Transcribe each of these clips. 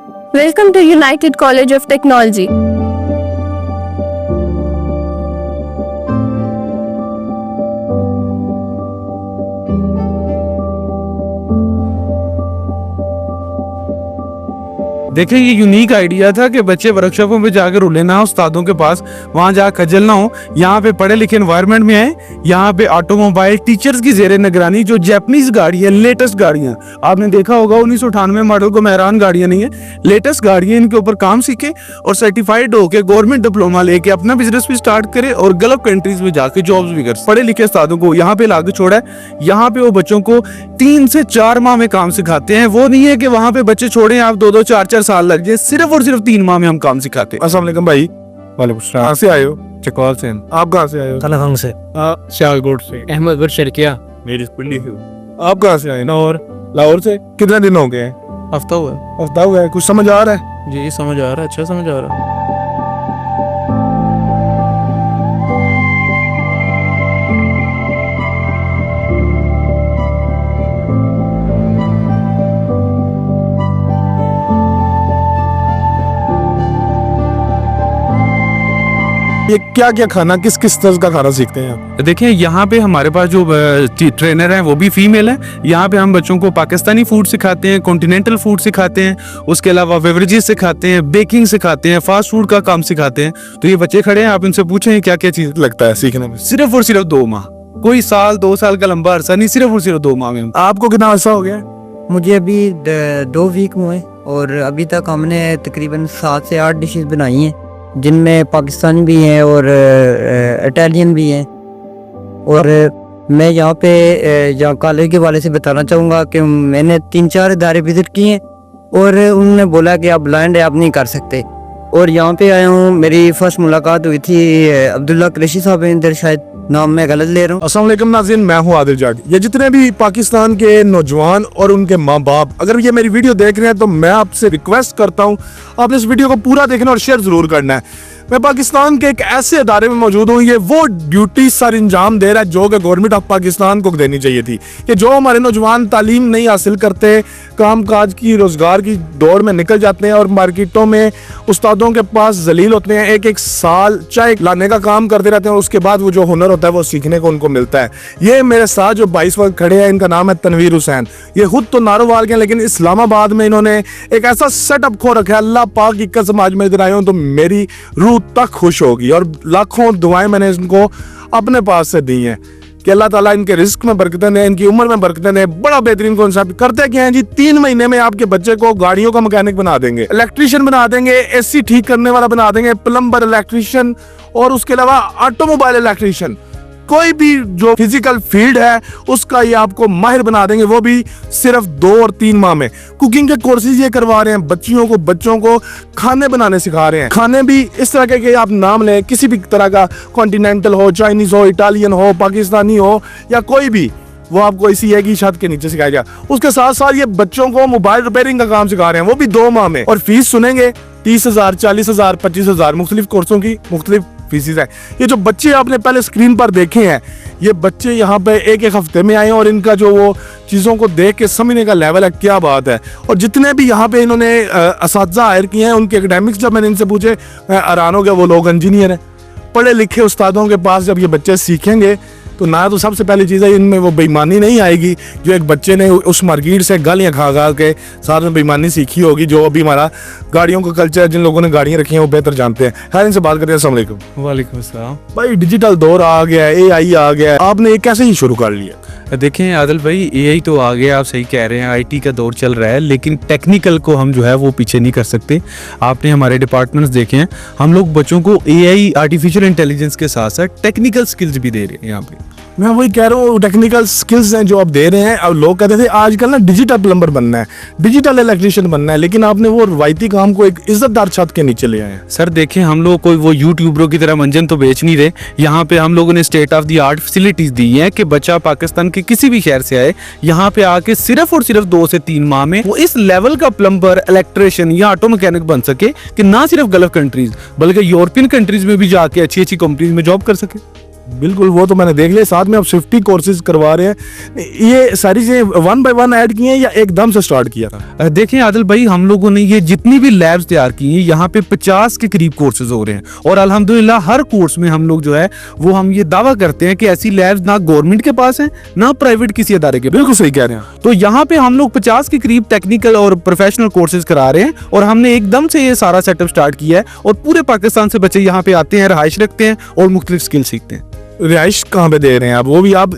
Welcome to United College of Technology. देखिए ये unique idea था कि बच्चे वर्कशॉपों में जाकर रुले ना उस्तादों के पास, वहां जाकर खजल ना हो, यहाँ पे पढ़े लिखे एनवायरनमेंट में आए। यहाँ पे ऑटोमोबाइल टीचर्स की जेरे निगरानी जो जैपनीज गाड़ियाँ, लेटेस्ट गाड़ियाँ आपने देखा होगा 1998 मॉडल को मेहरान गाड़ियाँ नहीं है, लेटेस्ट गाड़ियाँ, इनके ऊपर काम सीखे और सर्टिफाइड होके गवर्नमेंट डिप्लोमा लेके अपना बिजनेस भी स्टार्ट करे और गल्फ कंट्रीज में जाके जॉब्स भी करे। पढ़े लिखे उस्तादों को यहाँ पे लाके छोड़ा है। यहाँ पे वो बच्चों को 3 से 4 माह में काम सिखाते हैं। वो नहीं है कि वहाँ पे बच्चे छोड़े आप 2-2 4-4 साल लग जाए, सिर्फ और सिर्फ 3 माह में हम काम सिखाते हैं। अस्सलाम वालेकुम भाई। वालेकुम सलाम। कहाँ से आए हो? चकवाल से। आप कहाँ से आए हो? तलखंग से। सियालकोट से। अहमदपुर शर्किया। मेरी पिंडी से। आप कहाँ से आए? लाहौर से। कितने दिन हो गए? हफ्ता हुआ। हफ्ता हुआ है। कुछ समझ आ रहा है? जी समझ आ रहा है, अच्छा समझ आ रहा है। ये क्या क्या खाना, किस किस तरह का खाना सीखते हैं आप? देखिए यहाँ पे हमारे पास जो ट्रेनर हैं वो भी फीमेल है। यहाँ पे हम बच्चों को पाकिस्तानी फूड सिखाते हैं, कॉन्टिनेंटल फूड सिखाते हैं, उसके अलावा बेवरेजेस सिखाते हैं, बेकिंग सिखाते हैं, फास्ट फूड का काम सिखाते हैं। तो ये बच्चे खड़े हैं, आप इनसे पूछें क्या क्या चीज लगता है सीखने में? सिर्फ और सिर्फ 2 माह, कोई साल 2 साल का लंबा अरसा नहीं, सिर्फ और सिर्फ 2 माह में। आपको कितना अरसा हो गया? मुझे अभी 2 वीक हुए और अभी तक हमने तकरीबन 7 से 8 डिशेस बनाई हैं, जिनमें पाकिस्तानी भी हैं और इटालियन भी हैं। और मैं यहाँ पे जहाँ कॉलेज के वाले से बताना चाहूँगा कि मैंने 3-4 इदारे विज़िट किए हैं और उन्होंने बोला कि आप ब्लाइंड है, आप नहीं कर सकते। और यहाँ पे आया हूँ, मेरी फर्स्ट मुलाकात हुई थी अब्दुल्ला कुरैशी साहब, इधर शायद नाम मैं गलत ले रहा हूँ। अस्सलाम वालेकुम नाज़रीन, मैं हूँ आदिल जाट। ये जितने भी पाकिस्तान के नौजवान और उनके माँ बाप अगर ये मेरी वीडियो देख रहे हैं तो मैं आपसे रिक्वेस्ट करता हूँ आपने इस वीडियो को पूरा देखना और शेयर जरूर करना है। मैं पाकिस्तान के एक ऐसे अदारे में मौजूद हूँ, ये वो ड्यूटी सर अंजाम दे रहा है जो कि गवर्नमेंट ऑफ पाकिस्तान को देनी चाहिए थी, कि जो हमारे नौजवान तालीम नहीं हासिल करते, काम काज की रोजगार की दौड़ में निकल जाते हैं और मार्केटों में उस्तादों के पास जलील होते हैं, 1-1 साल चाय लाने का काम करते रहते हैं और उसके बाद वो जो हुनर होता है वो सीखने को उनको मिलता है। ये मेरे साथ जो 22 वर्ग खड़े हैं, इनका नाम है तनवीर हुसैन। ये खुद तो नारोवाल के हैं, लेकिन इस्लामाबाद में इन्होंने एक ऐसा सेटअप खो रखा है। अल्लाह पाक की कसम, आज मैं इधर आया हूँ तो मेरी रूह तक खुश होगी और लाखों दुआएं मैंने इनको अपने पास से दी हैं कि अल्लाह ताला इनके रिस्क में बरकतें दें, इनकी उम्र में बरकतें दें। बड़ा बेहतरीन कॉन्सेप्ट करते क्या है जी, 3 महीने में आपके बच्चे को गाड़ियों का मैकेनिक बना देंगे, इलेक्ट्रिशियन बना देंगे, एसी ठीक करने वाला बना देंगे, प्लम्बर, इलेक्ट्रिशियन और उसके अलावा ऑटोमोबाइल इलेक्ट्रिशियन। कोई भी जो फिजिकल फील्ड है उसका ये आपको माहिर बना देंगे, वो भी सिर्फ 2 और 3 माह में। कुकिंग के कोर्सेज ये करवा रहे हैं बच्चों को खाने बनाने सिखा रहे हैं। खाने भी इस तरह के आप नाम लें, किसी भी तरह का, कॉन्टिनेंटल हो, चाइनीज हो, इटालियन हो, पाकिस्तानी हो या कोई भी, वो आपको इसी एक ही छत के नीचे सिखाया जाए। उसके साथ साथ ये बच्चों को मोबाइल रिपेयरिंग का काम सिखा रहे हैं, वो भी 2 माह में। और फीस सुनेंगे 30,000, 40,000, 25,000, मुख्तलिफ कोर्सों की मुख्तलिफ फीसिस है। ये जो बच्चे आपने पहले स्क्रीन पर देखे हैं, ये बच्चे यहाँ पे 1-1 हफ्ते में आए और इनका जो वो चीज़ों को देख के समझने का लेवल है, क्या बात है। और जितने भी यहाँ पे इन्होंने असातिज़ा हायर किए हैं, उनके एकेडमिक्स जब मैंने इनसे पूछे, मैं हैरान हो गया। वो लोग इंजीनियर हैं। पढ़े लिखे उस्तादों के पास जब ये बच्चे सीखेंगे तो ना तो सबसे पहली चीज़ है इनमें वो बेईमानी नहीं आएगी जो एक बच्चे ने उस मार्केट से गालियाँ खा खा के साथ में बेईमानी सीखी होगी। जो अभी हमारा गाड़ियों का कल्चर, जिन लोगों ने गाड़ियाँ रखी हैं वो बेहतर जानते हैं। खैर, इनसे बात करते हैं। अस्सलाम वालेकुम। वालेकुम सलाम। भाई डिजिटल दौर आ गया है, AI आ गया है, आपने ये कैसे ही शुरू कर लिया? देखें आदिल भाई, AI तो आ गया, आप सही कह रहे हैं, IT का दौर चल रहा है, लेकिन टेक्निकल को हम जो है वो पीछे नहीं कर सकते। आपने हमारे डिपार्टमेंट्स देखे हैं, हम लोग बच्चों को AI, आर्टिफिशियल इंटेलिजेंस के साथ साथ टेक्निकल स्किल्स भी दे रहे हैं। यहाँ पे मैं वही कह रहा हूँ, टेक्निकल स्किल्स हैं जो आप दे रहे हैं। अब लोग कहते थे आजकल ना डिजिटल प्लम्बर बनना है, डिजिटल इलेक्ट्रिशियन बनना है, लेकिन आपने वो रवायती काम को एक इज्जतदार छत के नीचे ले आए हैं। सर देखें, हम लोग कोई वो यूट्यूबरों की तरह मंजन तो बेच नहीं रहे। यहाँ पे हम लोगों ने state of the art facilities दी हैं कि बच्चा पाकिस्तान के किसी भी शहर से आए, यहाँ पे आके सिर्फ और सिर्फ 2 से 3 माह में वो इस लेवल का प्लम्बर, इलेक्ट्रिशियन या ऑटो मैकेनिक बन सके कि ना सिर्फ गल्फ कंट्रीज बल्कि यूरोपियन कंट्रीज में भी जाके अच्छी अच्छी कंपनीज में जॉब कर सके। बिल्कुल, वो तो मैंने देख लिया। साथ में आप 50 कोर्सेज करवा रहे हैं, ये सारी चीजें 1 बाय 1 ऐड की हैं या एकदम से स्टार्ट किया था? देखें आदिल भाई, हम लोगों ने ये जितनी भी लैब्स तैयार की हैं, यहाँ पे 50 के करीब कोर्सेज हो रहे हैं और अल्हम्दुलिल्लाह हर कोर्स में हम लोग जो है वो हम ये दावा करते हैं कि ऐसी लैब्स ना गवर्नमेंट के पास हैं ना प्राइवेट किसी अदारे के। बिल्कुल सही कह रहे हैं। तो यहाँ पे हम लोग 50 के करीब टेक्निकल और प्रोफेशनल कोर्सेज करा रहे हैं और हमने एकदम से ये सारा सेटअप स्टार्ट किया है और पूरे पाकिस्तान से बच्चे यहाँ पे आते हैं, रहाइश रखते हैं और मुख्तलिफ स्किल सीखते हैं। रिहाइश कहाँ पे दे रहे हैं आप? वो भी आप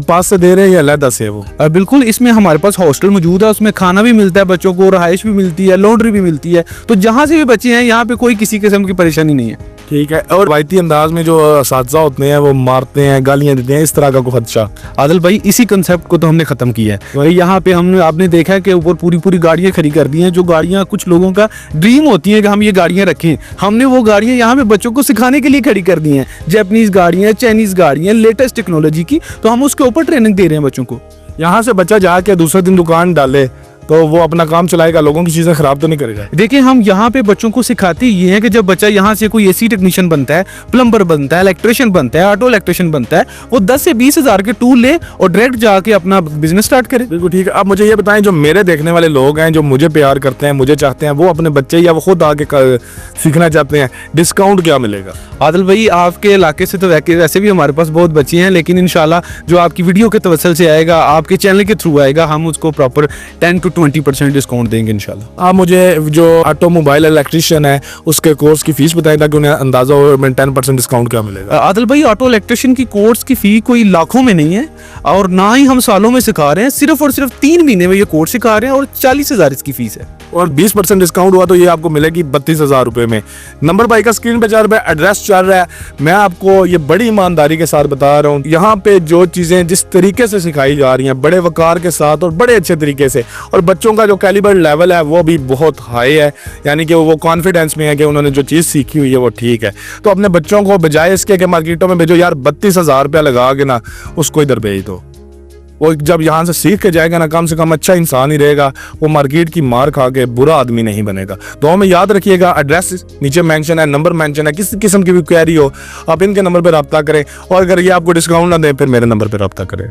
पास से दे रहे हैं या अलहदा से? वो बिल्कुल, इसमें हमारे पास हॉस्टल मौजूद है, उसमें खाना भी मिलता है बच्चों को, रहाइश भी मिलती है, लॉन्ड्री भी मिलती है। तो जहाँ से भी बच्चे हैं यहाँ पे कोई किसी किस्म की परेशानी नहीं है। ठीक है। और रवायती अंदाज में जो असातिज़ा होते हैं वो मारते हैं, गालियाँ देते हैं, इस तरह का कोई खदशा? आदिल भाई, इसी कंसेप्ट को तो हमने खत्म किया है। वही यहाँ पे हमने आपने देखा है कि ऊपर पूरी पूरी गाड़ियाँ खड़ी कर दी हैं, जो गाड़ियाँ कुछ लोगों का ड्रीम होती है कि हम ये गाड़ियाँ रखें। हमने वो गाड़ियाँ यहाँ पे बच्चों को सिखाने के लिए खड़ी कर दी हैं, जापानीज गाड़ियाँ, चाइनीज गाड़ियाँ, लेटेस्ट टेक्नोलॉजी की। तो हम उसके ऊपर ट्रेनिंग दे रहे हैं बच्चों को। यहाँ से बच्चा जाके दूसरे दिन दुकान डाले तो वो अपना काम चलाएगा, लोगों की चीजें खराब तो नहीं करेगा? देखिए, हम यहाँ पे बच्चों को सिखाते ये हैं कि जब बच्चा यहाँ से कोई एसी टेक्नीशियन बनता है, प्लम्बर बनता है, इलेक्ट्रिशियन बनता है, ऑटो इलेक्ट्रिशियन बनता है, वो 10 से 20 हज़ार के टूल ले और डायरेक्ट जाके अपना बिजनेस स्टार्ट करे। बिल्कुल ठीक है। अब मुझे ये बताएं, जो मेरे देखने वाले लोग हैं, जो मुझे प्यार करते हैं, मुझे चाहते हैं, वो अपने बच्चे या वो खुद आके सीखना चाहते हैं, डिस्काउंट क्या मिलेगा? आदिल भाई, आपके इलाके से तो वैसे भी हमारे पास बहुत बच्चे हैं, लेकिन इंशाल्लाह जो आपकी वीडियो के तवसल से आएगा, आपके चैनल के थ्रू आएगा, हम उसको प्रॉपर 10 to 20% डिस्काउंट देंगे इंशाल्लाह। आप मुझे जो ऑटोमोबाइल इलेक्ट्रिशियन है उसके कोर्स की फीस बताएं ताकि उन्हें अंदाजा हो 10% डिस्काउंट क्या मिलेगा? आदिल भाई, ऑटो इलेक्ट्रिशियन की कोर्स की फी कोई लाखों में नहीं है और ना ही हम सालों में सिखा रहे हैं, सिर्फ और सिर्फ 3 महीने में ये कोर्स सिखा रहे हैं और 40,000 इसकी फीस है और 20% डिस्काउंट हुआ तो ये आपको मिलेगी 32,000 रुपए में। नंबर भाई का स्क्रीन पे चल रहा है, एड्रेस चल रहा है। मैं आपको ये बड़ी ईमानदारी के साथ बता रहा हूँ, यहाँ पे जो चीजें जिस तरीके से सिखाई जा रही हैं, बड़े वकार के साथ और बड़े अच्छे तरीके से, और बच्चों का जो कैलिबर लेवल है वो भी बहुत हाई है, यानी कि वो कॉन्फिडेंस में है कि उन्होंने जो चीज़ सीखी हुई है वो ठीक है। तो अपने बच्चों को बजाय इसके कि मार्केटों में भेजो यार 32,000 रुपया लगा के ना, उसको इधर भेज दो। वो जब यहाँ से सीख के जाएगा ना, कम से कम अच्छा इंसान ही रहेगा, वो मार्केट की मार खा के बुरा आदमी नहीं बनेगा। तो में याद रखिएगा, एड्रेस नीचे मेंशन है, नंबर मेंशन है, किसी किस्म की भी क्वेरी हो आप इनके नंबर पर रब्ता करें और अगर ये आपको डिस्काउंट ना दें फिर मेरे नंबर पर रब्ता करें।